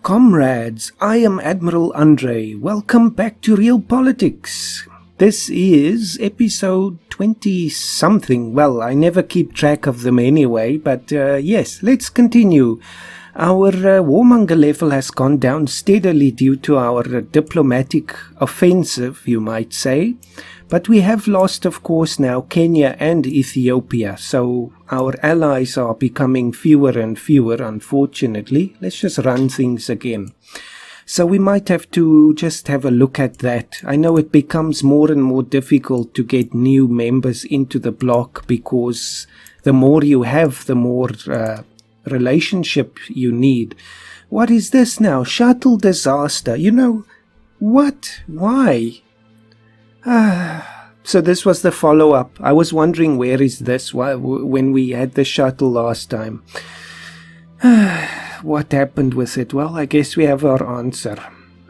Comrades, I am Admiral Andre. Welcome back to Realpolitiks. This is episode 20-something. Well, I never keep track of them anyway, but yes, let's continue. Our warmonger level has gone down steadily due to our diplomatic offensive, you might say. But we have lost, of course, now Kenya and Ethiopia, so our allies are becoming fewer and fewer, unfortunately. Let's just run things again. So we might have to just have a look at that. I know it becomes more and more difficult to get new members into the bloc because the more you have, the more relationship you need. What is this now? Shuttle disaster. You know, what? Why? So this was the follow-up. I was wondering, where is this when we had the shuttle last time? What happened with it? Well, I guess we have our answer.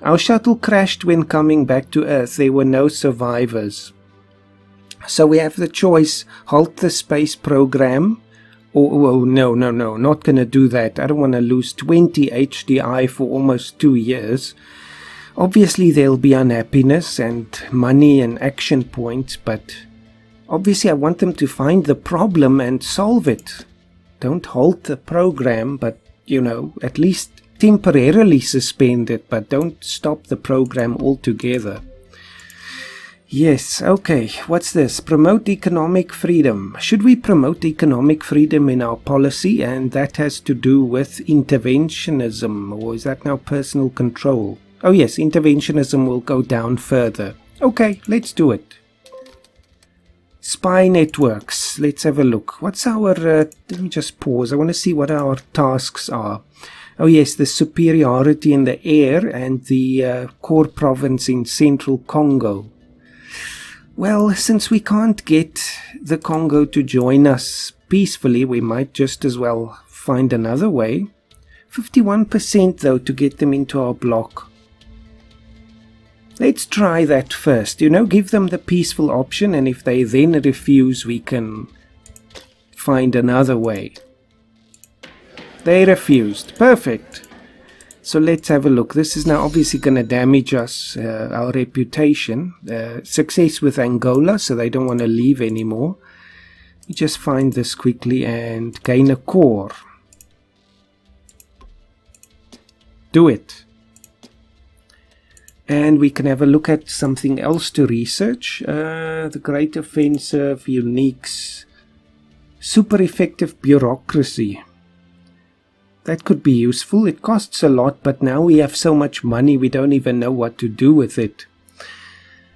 Our shuttle crashed when coming back to Earth. There were no survivors. So we have the choice, halt the space program. Oh, no, not going to do that. I don't want to lose 20 HDI for almost 2 years. Obviously, there'll be unhappiness and money and action points, but obviously I want them to find the problem and solve it. Don't halt the program, but, you know, at least temporarily suspend it, but don't stop the program altogether. Yes, okay, what's this? Promote economic freedom. Should we promote economic freedom in our policy? And that has to do with interventionism, or is that now personal control? Oh yes, interventionism will go down further. Okay, let's do it. Spy networks. Let's have a look. What's our... let me just pause. I want to see what our tasks are. Oh yes, the superiority in the air and the core province in central Congo. Well, since we can't get the Congo to join us peacefully, we might just as well find another way. 51% though to get them into our bloc. Let's try that first, you know, give them the peaceful option, and if they then refuse, we can find another way. They refused. Perfect. So let's have a look. This is now obviously going to damage us, our reputation. Success with Angola, so they don't want to leave anymore. We just find this quickly and gain a core. Do it. And we can have a look at something else to research. The Great Offensive, Uniques, super effective bureaucracy. That could be useful. It costs a lot, but now we have so much money we don't even know what to do with it.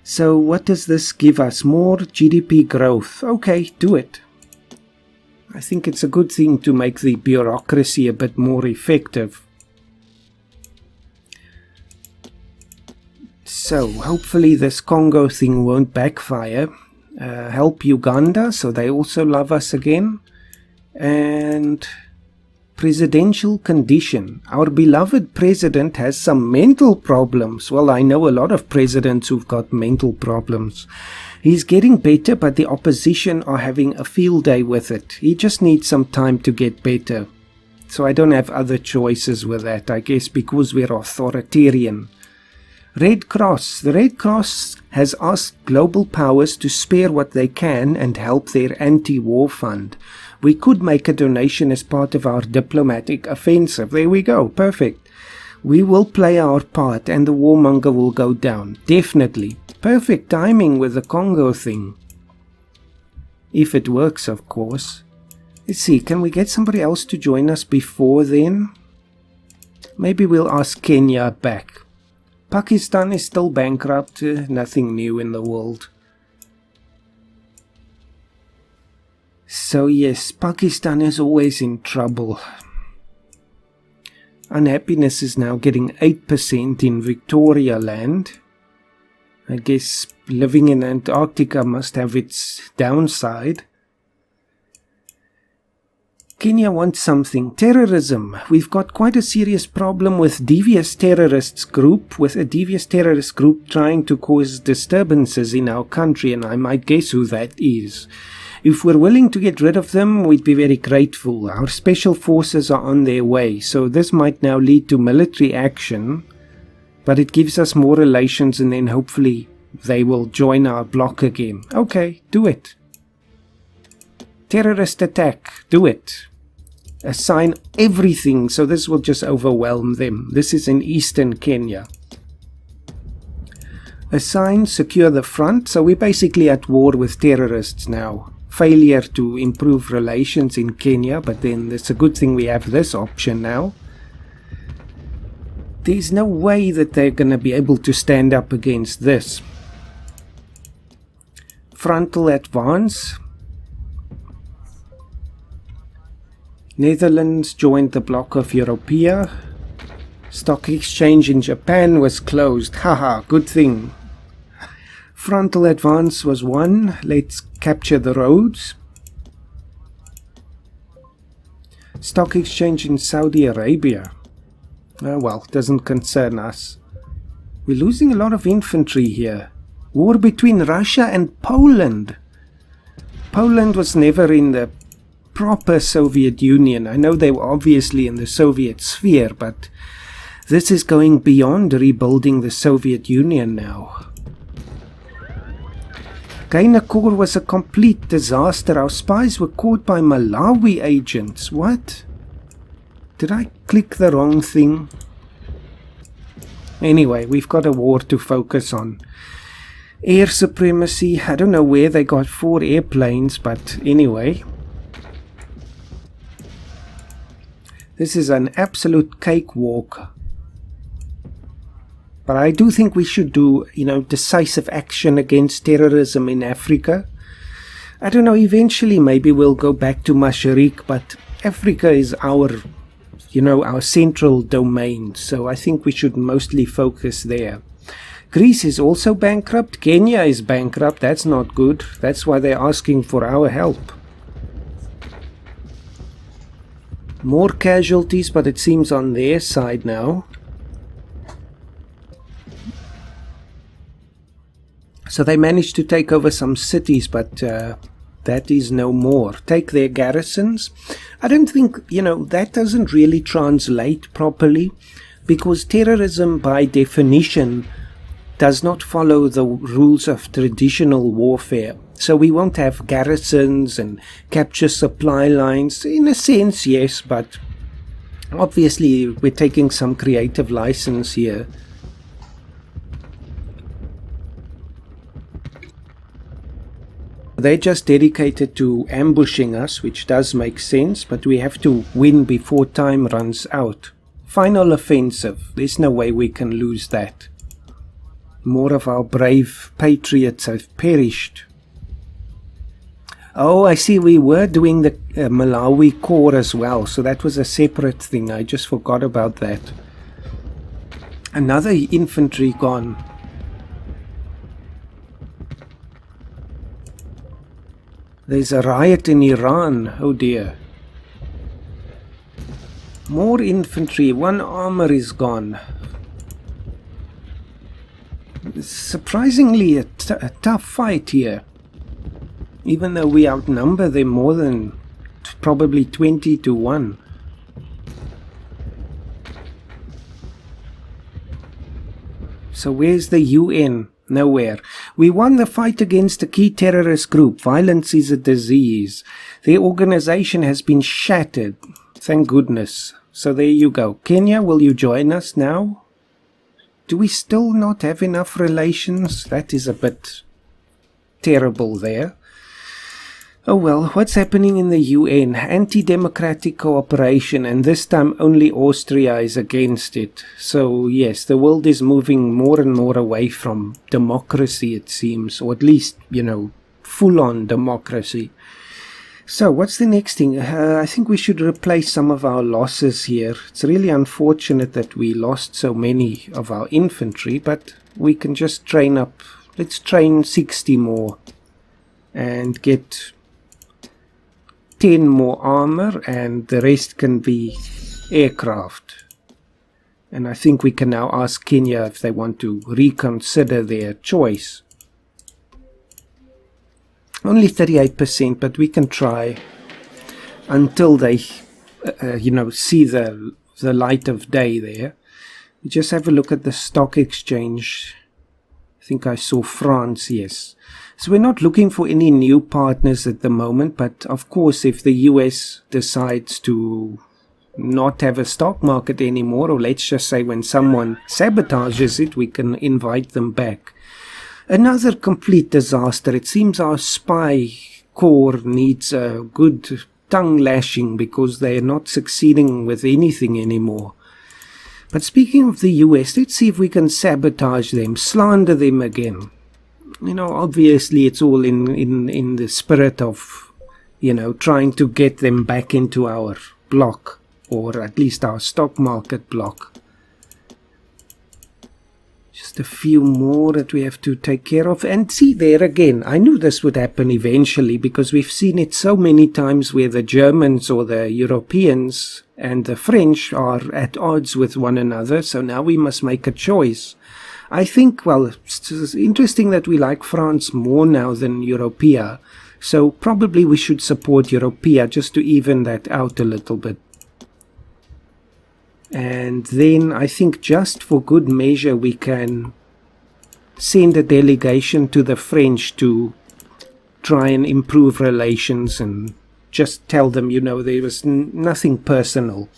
So what does this give us? More GDP growth. Okay, do it. I think it's a good thing to make the bureaucracy a bit more effective. So, hopefully this Congo thing won't backfire. Help Uganda, so they also love us again. And presidential condition. Our beloved president has some mental problems. Well, I know a lot of presidents who've got mental problems. He's getting better, but the opposition are having a field day with it. He just needs some time to get better. So I don't have other choices with that, I guess, because we're authoritarian. Red Cross. The Red Cross has asked global powers to spare what they can and help their anti-war fund. We could make a donation as part of our diplomatic offensive. There we go. Perfect. We will play our part and the warmonger will go down. Definitely. Perfect timing with the Congo thing. If it works, of course. Let's see. Can we get somebody else to join us before then? Maybe we'll ask Kenya back. Pakistan is still bankrupt, nothing new in the world. So yes, Pakistan is always in trouble. Unhappiness is now getting 8% in Victoria land. I guess living in Antarctica must have its downside. Kenya wants something. Terrorism. We've got quite a serious problem with a devious terrorist group trying to cause disturbances in our country, and I might guess who that is. If we're willing to get rid of them, we'd be very grateful. Our special forces are on their way, so this might now lead to military action, but it gives us more relations, and then hopefully they will join our bloc again. Okay, do it. Terrorist attack, do it. Assign everything, so this will just overwhelm them. This is in eastern Kenya. Assign, secure the front, so we're basically at war with terrorists now. Failure to improve relations in Kenya, but then it's a good thing we have this option now. There's no way that they're going to be able to stand up against this. Frontal advance. Netherlands joined the bloc of Europea. Stock exchange in Japan was closed. Haha, good thing. Frontal advance was won. Let's capture the roads. Stock exchange in Saudi Arabia. Oh well, doesn't concern us. We're losing a lot of infantry here. War between Russia and Poland. Poland was never in the proper Soviet Union. I know they were obviously in the Soviet sphere, but this is going beyond rebuilding the Soviet Union now. Gainacor was a complete disaster. Our spies were caught by Malawi agents. What? Did I click the wrong thing? Anyway, we've got a war to focus on. Air supremacy. I don't know where they got 4 airplanes, but anyway. This is an absolute cakewalk. But I do think we should do, decisive action against terrorism in Africa. I don't know, eventually maybe we'll go back to Masharik, but Africa is our central domain. So I think we should mostly focus there. Greece is also bankrupt. Kenya is bankrupt. That's not good. That's why they're asking for our help. More casualties, but it seems on their side now. So they managed to take over some cities, but that is no more. Take their garrisons. I don't think, that doesn't really translate properly, because terrorism by definition does not follow the rules of traditional warfare. So we won't have garrisons and capture supply lines. In a sense, yes, but obviously we're taking some creative license here. They're just dedicated to ambushing us, which does make sense, but we have to win before time runs out. Final offensive. There's no way we can lose that. More of our brave patriots have perished. Oh, I see, we were doing the Malawi Corps as well, so that was a separate thing. I just forgot about that. Another infantry gone. There's a riot in Iran. Oh dear. More infantry. 1 armor is gone. It's surprisingly a tough fight here. Even though we outnumber them more than probably 20 to 1. So where's the UN? Nowhere. We won the fight against a key terrorist group. Violence is a disease. Their organization has been shattered. Thank goodness. So there you go. Kenya, will you join us now? Do we still not have enough relations? That is a bit terrible there. Oh well, what's happening in the UN? Anti-democratic cooperation, and this time only Austria is against it. So yes, the world is moving more and more away from democracy, it seems, or at least, full-on democracy. So what's the next thing? I think we should replace some of our losses here. It's really unfortunate that we lost so many of our infantry, but we can just train up. Let's train 60 more and get 10 more armor, and the rest can be aircraft. And I think we can now ask Kenya if they want to reconsider their choice. Only 38%, but we can try until they, see the light of day there. We just have a look at the stock exchange. I think I saw France, yes. So we're not looking for any new partners at the moment, but of course if the US decides to not have a stock market anymore, or let's just say when someone sabotages it, we can invite them back. Another complete disaster. It seems our spy corps needs a good tongue lashing because they're not succeeding with anything anymore. But speaking of the US, let's see if we can sabotage them, slander them again. Obviously it's all in the spirit of, trying to get them back into our block, or at least our stock market block. Just a few more that we have to take care of. And see, there again, I knew this would happen eventually because we've seen it so many times where the Germans or the Europeans and the French are at odds with one another. So now we must make a choice. I think, well, it's interesting that we like France more now than Europea. So probably we should support Europea just to even that out a little bit. And then I think just for good measure we can send a delegation to the French to try and improve relations and just tell them, there was nothing personal.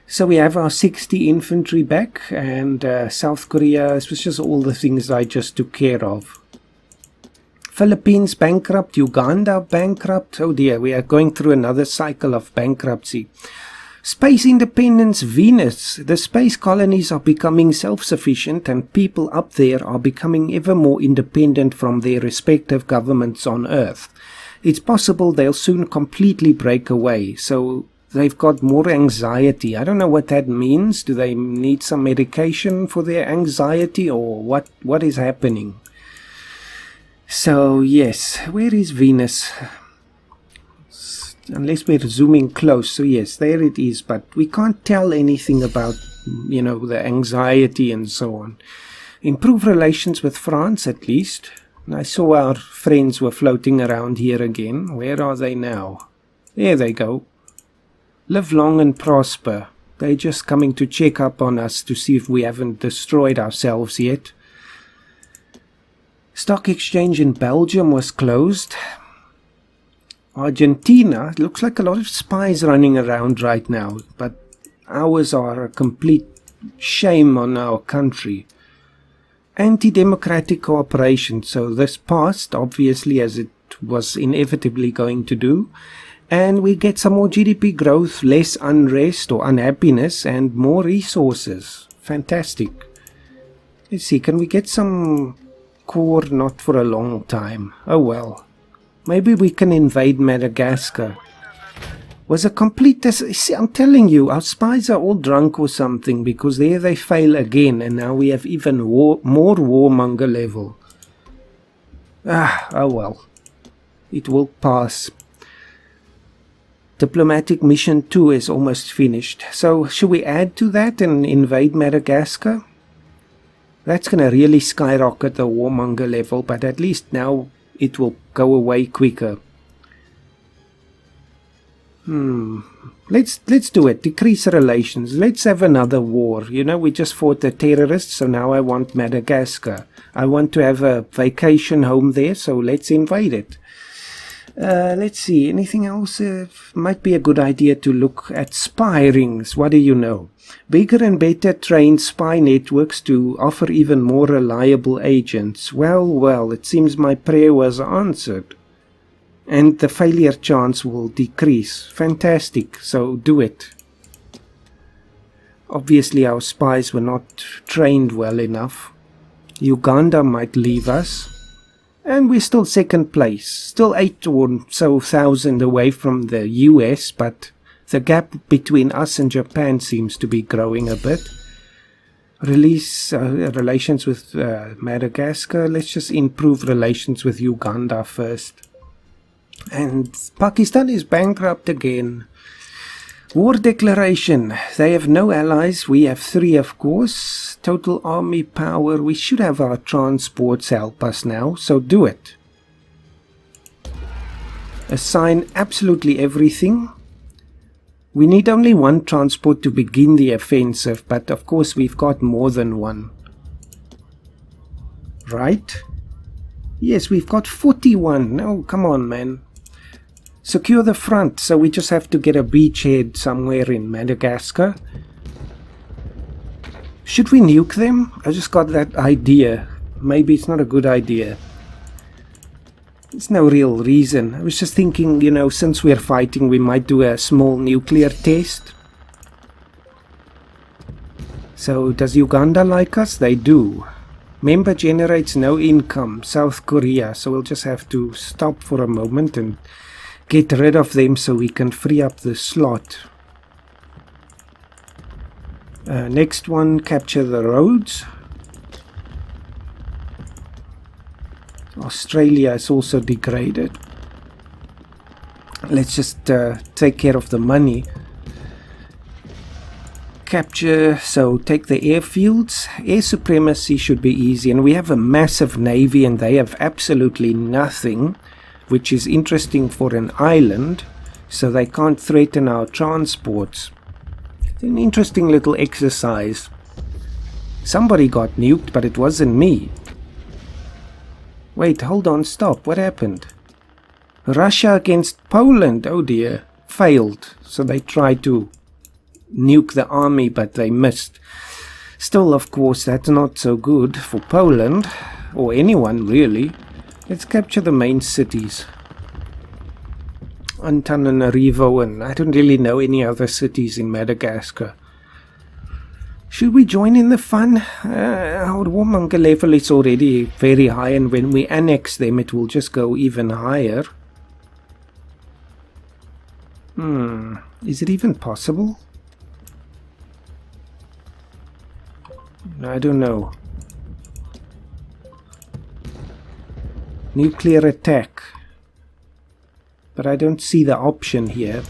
So we have our 60 infantry back, and South Korea, this was just all the things I just took care of. Philippines bankrupt, Uganda bankrupt. Oh dear, we are going through another cycle of bankruptcy. Space independence, Venus. The space colonies are becoming self-sufficient and people up there are becoming ever more independent from their respective governments on Earth. It's possible they'll soon completely break away, so they've got more anxiety. I don't know what that means. Do they need some medication for their anxiety, or what is happening? So yes, where is Venus? Unless we're zooming close, so yes, there it is, but we can't tell anything about, the anxiety and so on. Improve relations with France, at least. I saw our friends were floating around here again. Where are they now? There they go. Live long and prosper. They're just coming to check up on us to see if we haven't destroyed ourselves yet. Stock exchange in Belgium was closed. Argentina, it looks like a lot of spies running around right now, but ours are a complete shame on our country. Anti-democratic cooperation, so this passed, obviously, as it was inevitably going to do, and we get some more GDP growth, less unrest or unhappiness, and more resources. Fantastic. Let's see, can we get some core? Not for a long time. Oh well. Maybe we can invade Madagascar. Was a complete... See, I'm telling you, our spies are all drunk or something, because there they fail again, and now we have even more warmonger level. Oh well. It will pass. Diplomatic mission 2 is almost finished. So, should we add to that and invade Madagascar? That's going to really skyrocket the warmonger level, but at least now it will go away quicker. Let's do it. Decrease relations. Let's have another war. We just fought the terrorists, so now I want Madagascar. I want to have a vacation home there, so let's invade it. Let's see. Anything else? Might be a good idea to look at spy rings. What do you know? Bigger and better trained spy networks to offer even more reliable agents. Well, it seems my prayer was answered. And the failure chance will decrease. Fantastic, so do it. Obviously our spies were not trained well enough. Uganda might leave us. And we're still second place. Still 8 or so thousand away from the US, but the gap between us and Japan seems to be growing a bit. Release relations with Madagascar. Let's just improve relations with Uganda first. And Pakistan is bankrupt again. War declaration. They have no allies. We have 3, of course. Total army power. We should have our transports help us now, so do it. Assign absolutely everything. We need only one transport to begin the offensive, but of course we've got more than one. Right? Yes, we've got 41. No, come on, man. Secure the front, so we just have to get a beachhead somewhere in Madagascar. Should we nuke them? I just got that idea. Maybe it's not a good idea. There's no real reason. I was just thinking, you know, since we're fighting, we might do a small nuclear test. So, does Uganda like us? They do. Member generates no income, South Korea. So we'll just have to stop for a moment and get rid of them so we can free up the slot. Next one, capture the roads. Australia is also degraded. Let's just take care of the money. Capture, so take the airfields. Air supremacy should be easy, and we have a massive navy and they have absolutely nothing, which is interesting for an island, so they can't threaten our transports. It's an interesting little exercise. Somebody got nuked, but it wasn't me. Wait, hold on, stop. What happened? Russia against Poland. Oh dear. Failed. So they tried to nuke the army, but they missed. Still, of course, that's not so good for Poland, or anyone really. Let's capture the main cities. Antananarivo, and I don't really know any other cities in Madagascar. Should we join in the fun? Our warmonger level is already very high, and when we annex them it will just go even higher. Is it even possible? I don't know. Nuclear attack. But I don't see the option here.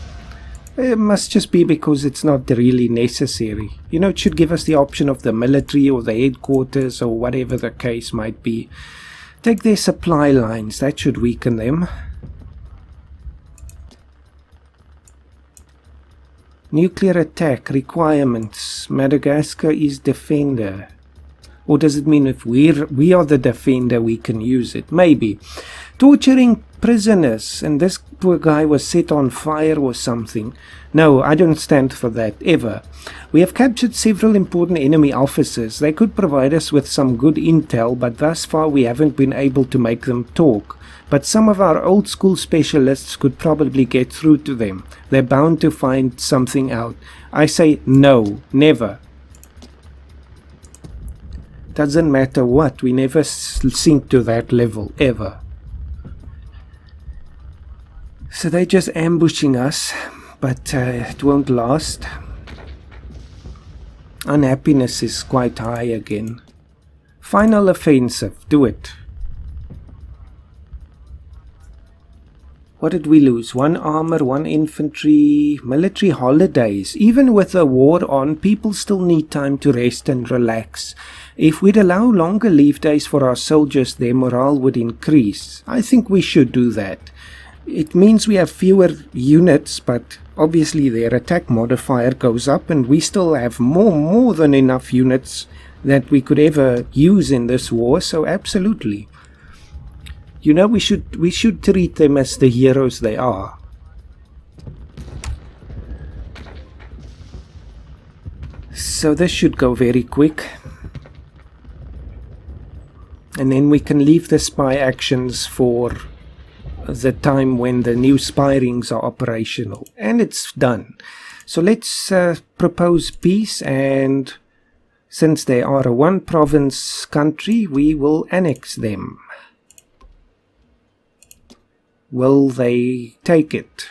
It must just be because it's not really necessary. You know, it should give us the option of the military or the headquarters or whatever the case might be. Take their supply lines. That should weaken them. Nuclear attack requirements. Madagascar is defender. Or does it mean if we are the defender, we can use it? Maybe. Torturing prisoners, and this poor guy was set on fire or something. No, I don't stand for that, ever. We have captured several important enemy officers. They could provide us with some good intel, but thus far we haven't been able to make them talk. But some of our old school specialists could probably get through to them. They're bound to find something out. I say no, never. Doesn't matter what, we never sink to that level, ever. So they're just ambushing us, but it won't last. Unhappiness is quite high again. Final offensive, do it. What did we lose? 1 armor, 1 infantry, military holidays. Even with a war on, people still need time to rest and relax. If we'd allow longer leave days for our soldiers, their morale would increase. I think we should do that. It means we have fewer units, but obviously their attack modifier goes up, and we still have more than enough units that we could ever use in this war, so absolutely. You know, we should treat them as the heroes they are. So this should go very quick. And then we can leave the spy actions for the time when the new spy rings are operational. And it's done. So let's propose peace, and since they are a one-province country, we will annex them. Will they take it?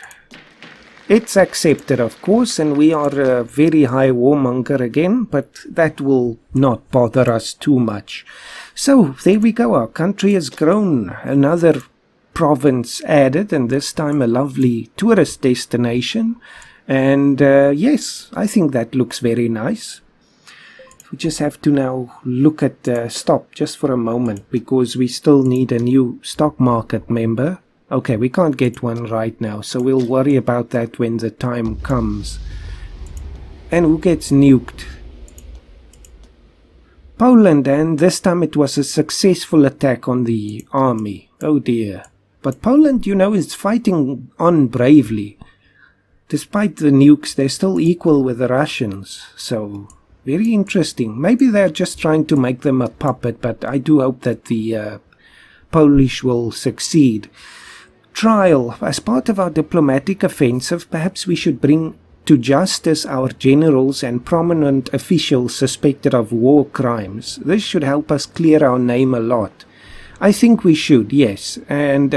It's accepted, of course, and we are a very high warmonger again, but that will not bother us too much. So, there we go, our country has grown. Another province added, and this time a lovely tourist destination. And yes, I think that looks very nice. We just have to now look at stop just for a moment, because we still need a new stock market member. Okay, we can't get one right now, so we'll worry about that when the time comes. And who gets nuked? Poland, and this time it was a successful attack on the army. Oh dear. But Poland, you know, is fighting on bravely. Despite the nukes, they're still equal with the Russians. So, very interesting. Maybe they're just trying to make them a puppet, but I do hope that the Polish will succeed. Trial. As part of our diplomatic offensive, perhaps we should bring to justice our generals and prominent officials suspected of war crimes. This should help us clear our name a lot. I think we should, yes. And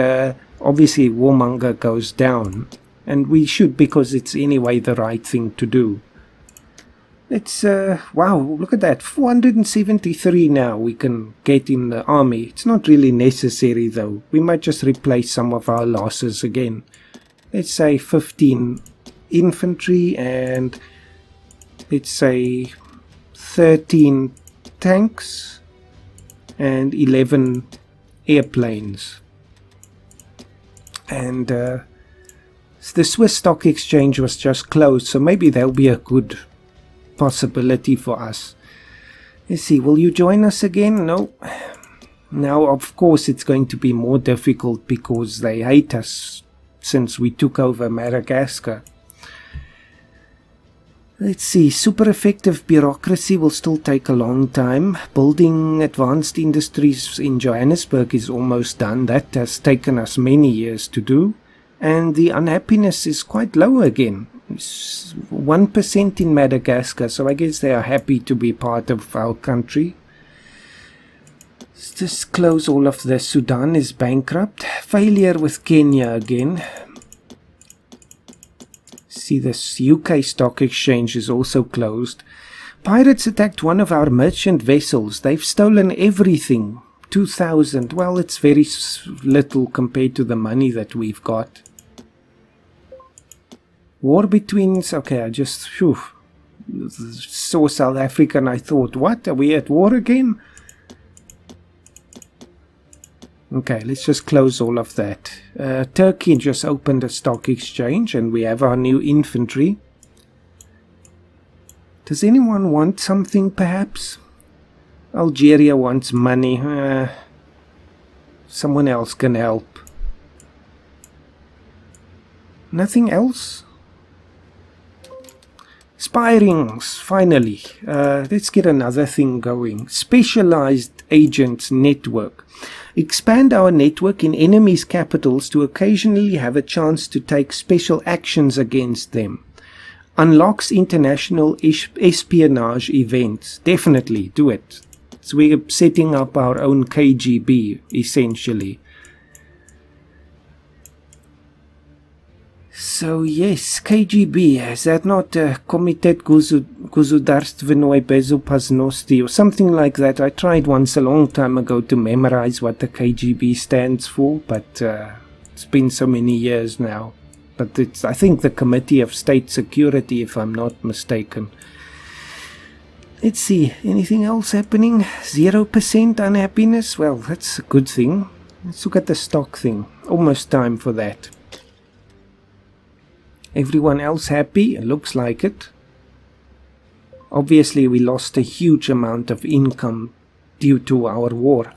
obviously warmonger goes down. And we should, because it's anyway the right thing to do. It's, wow, look at that. 473 now we can get in the army. It's not really necessary though. We might just replace some of our losses again. Let's say 15 infantry and let's say 13 tanks and 11 airplanes. And the Swiss stock exchange was just closed, so maybe there'll be a good possibility for us. Let's see, will you join us again? No. Now, of course, it's going to be more difficult because they hate us since we took over Madagascar. Let's see, super effective bureaucracy will still take a long time. Building advanced industries in Johannesburg is almost done. That has taken us many years to do. And the unhappiness is quite low again. It's 1% in Madagascar, so I guess they are happy to be part of our country. Let's just close all of this. Sudan is bankrupt. Failure with Kenya again. See, this UK stock exchange is also closed. Pirates attacked one of our merchant vessels. They've stolen everything. 2,000. Well, it's very little compared to the money that we've got. War between... Okay, I just saw South Africa and I thought, what? Are we at war again? Okay, let's just close all of that. Turkey just opened a stock exchange and we have our new infantry. Does anyone want something perhaps? Algeria wants money. Someone else can help. Nothing else? Spy rings, finally. Let's get another thing going. Specialized agents network. Expand our network in enemies' capitals to occasionally have a chance to take special actions against them. Unlocks international espionage events. Definitely, do it. So we're setting up our own KGB, essentially. So yes, KGB, is that not Komitet Guzdarstvenoi Bezopasnosti or something like that? I tried once a long time ago to memorize what the KGB stands for, but it's been so many years now. But it's, I think, the Committee of State Security, if I'm not mistaken. Let's see, anything else happening? 0% unhappiness? Well, that's a good thing. Let's look at the stock thing. Almost time for that. Everyone else happy? It looks like it. Obviously, we lost a huge amount of income due to our war.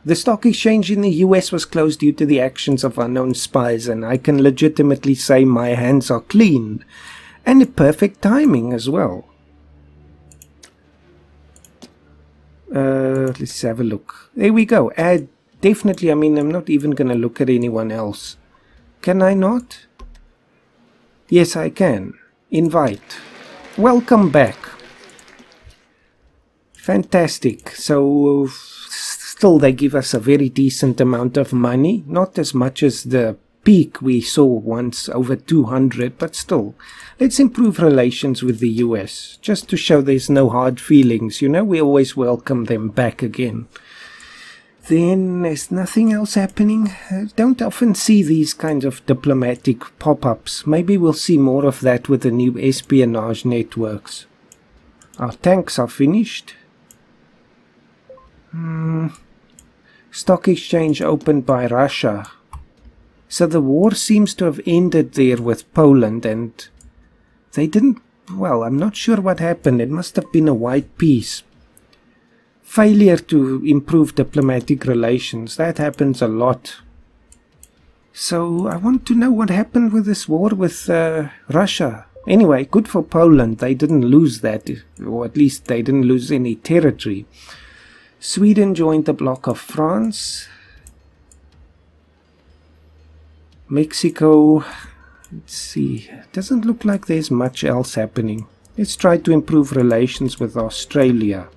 The stock exchange in the US was closed due to the actions of unknown spies, and I can legitimately say my hands are clean. And perfect timing as well. Let's have a look. There we go. Add, definitely, I mean, I'm not even going to look at anyone else. Can I not? Yes, I can. Invite. Welcome back. Fantastic. So, still they give us a very decent amount of money. Not as much as the peak we saw once, over 200, but still. Let's improve relations with the US, just to show there's no hard feelings. You know, we always welcome them back again. Then there's nothing else happening. I don't often see these kinds of diplomatic pop-ups. Maybe we'll see more of that with the new espionage networks. Our tanks are finished. Stock exchange opened by Russia. So the war seems to have ended there with Poland, and they didn't, well, I'm not sure what happened. It must have been a white peace. Failure to improve diplomatic relations, that happens a lot. So I want to know what happened with this war with Russia. Anyway, good for Poland. They didn't lose that, or at least they didn't lose any territory. Sweden joined the bloc of France. Mexico, let's see, doesn't look like there's much else happening. Let's try to improve relations with Australia.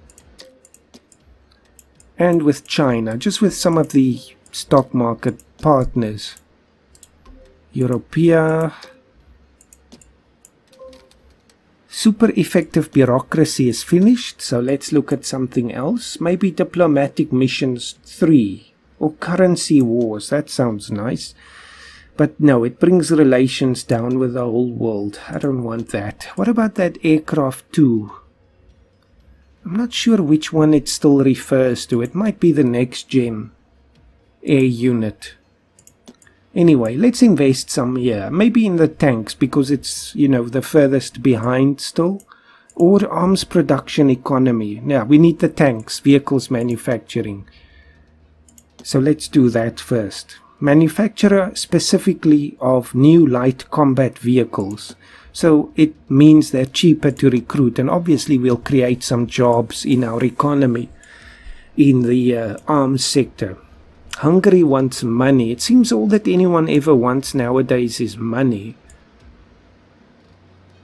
And with China, just with some of the stock market partners. Europea. Super effective bureaucracy is finished, so let's look at something else. Maybe diplomatic missions 3 or currency wars. That sounds nice. But no, it brings relations down with the whole world. I don't want that. What about that aircraft 2? I'm not sure which one it still refers to. It might be the next gen air unit. Anyway, let's invest some here. Maybe in the tanks, because it's, you know, the furthest behind still. Or arms production economy. Yeah, we need the tanks, vehicles manufacturing. So let's do that first. Manufacturer specifically of new light combat vehicles. So it means they're cheaper to recruit, and obviously we'll create some jobs in our economy in the arms sector. Hungary wants money. It seems all that anyone ever wants nowadays is money.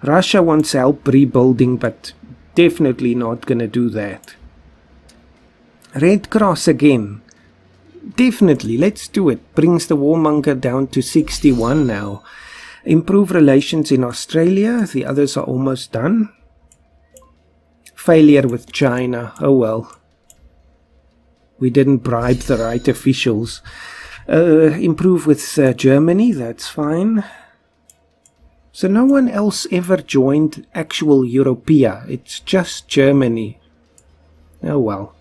Russia wants help rebuilding, but definitely not going to do that. Red Cross again. Definitely, let's do it. Brings the warmonger down to 61 now. Improve relations in Australia. The others are almost done. Failure with China. Oh well. We didn't bribe the right officials. Improve with Germany. That's fine. So no one else ever joined actual Europea. It's just Germany. Oh well.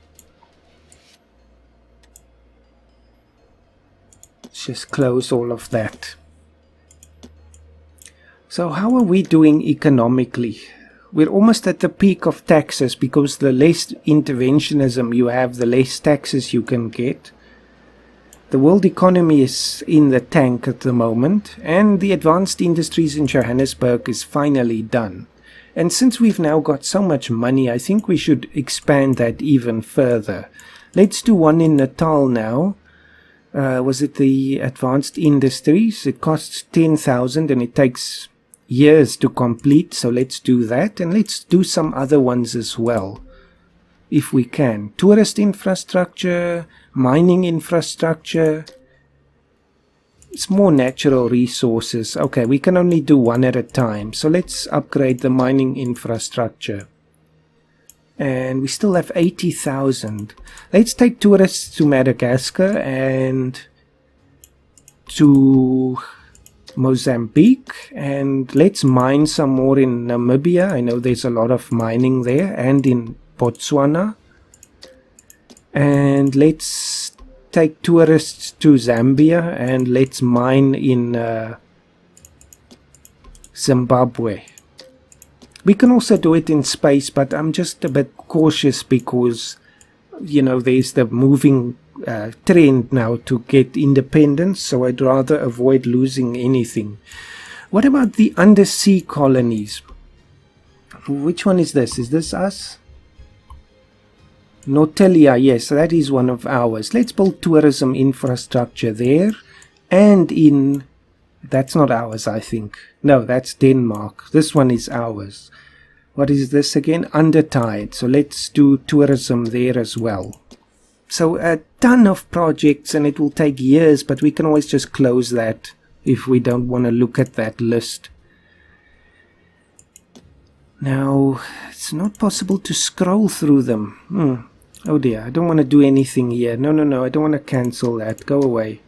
Let's just close all of that. So how are we doing economically? We're almost at the peak of taxes, because the less interventionism you have, the less taxes you can get. The world economy is in the tank at the moment, and the advanced industries in Johannesburg is finally done. And since we've now got so much money, I think we should expand that even further. Let's do one in Natal now. Was it the advanced industries? It costs 10,000 and it takes years to complete, so let's do that, and let's do some other ones as well if we can. Tourist infrastructure, mining infrastructure. It's more natural resources. Okay, we can only do one at a time, so let's upgrade the mining infrastructure. And we still have 80,000. Let's take tourists to Madagascar and to Mozambique, and let's mine some more in Namibia. I know there's a lot of mining there, and in Botswana. And let's take tourists to Zambia, and let's mine in Zimbabwe. We can also do it in space, but I'm just a bit cautious because, you know, there's the moving trend now to get independence, so I'd rather avoid losing anything. What about the undersea colonies? Which one is this? Is this us? Nortelia, yes, that is one of ours. Let's build tourism infrastructure there, and in... That's not ours, I think. No, that's Denmark. This one is ours. What is this again? Undertide. So let's do tourism there as well. So a ton of projects, and it will take years, but we can always just close that if we don't want to look at that list. Now, it's not possible to scroll through them. Oh dear, I don't want to do anything here. No, I don't want to cancel that. Go away.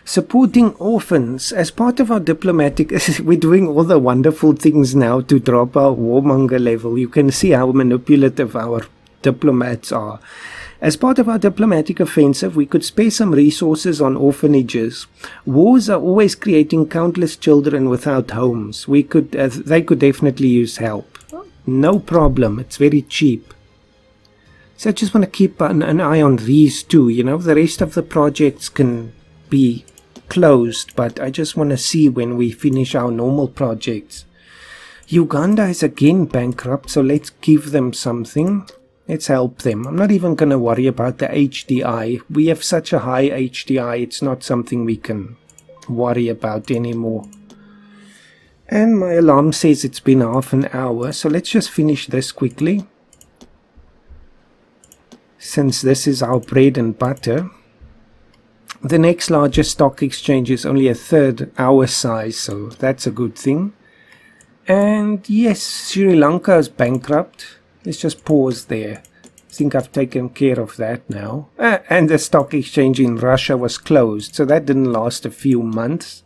Supporting orphans. As part of our diplomatic, we're doing all the wonderful things now to drop our warmonger level. You can see how manipulative our diplomats are. As part of our diplomatic offensive, we could spare some resources on orphanages. Wars are always creating countless children without homes. They could definitely use help. No problem. It's very cheap. So I just want to keep an eye on these two. You know, the rest of the projects can be closed, but I just want to see when we finish our normal projects. Uganda is again bankrupt, so let's give them something. Let's help them. I'm not even going to worry about the HDI. We have such a high HDI, it's not something we can worry about anymore. And my alarm says it's been half an hour, so let's just finish this quickly. Since this is our bread and butter. The next largest stock exchange is only a third our size, so that's a good thing. And yes, Sri Lanka is bankrupt. Let's just pause there. I think I've taken care of that now. And the stock exchange in Russia was closed, so that didn't last a few months.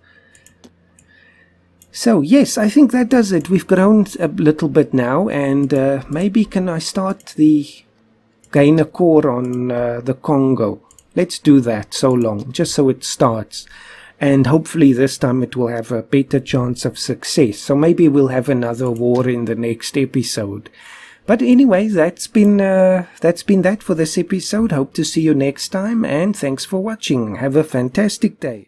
So yes, I think that does it. We've grown a little bit now, and maybe can I start the gain a core on the Congo? Let's do that so long, just so it starts. And hopefully this time it will have a better chance of success. So maybe we'll have another war in the next episode. But anyway, that's been that for this episode. Hope to see you next time, and thanks for watching. Have a fantastic day.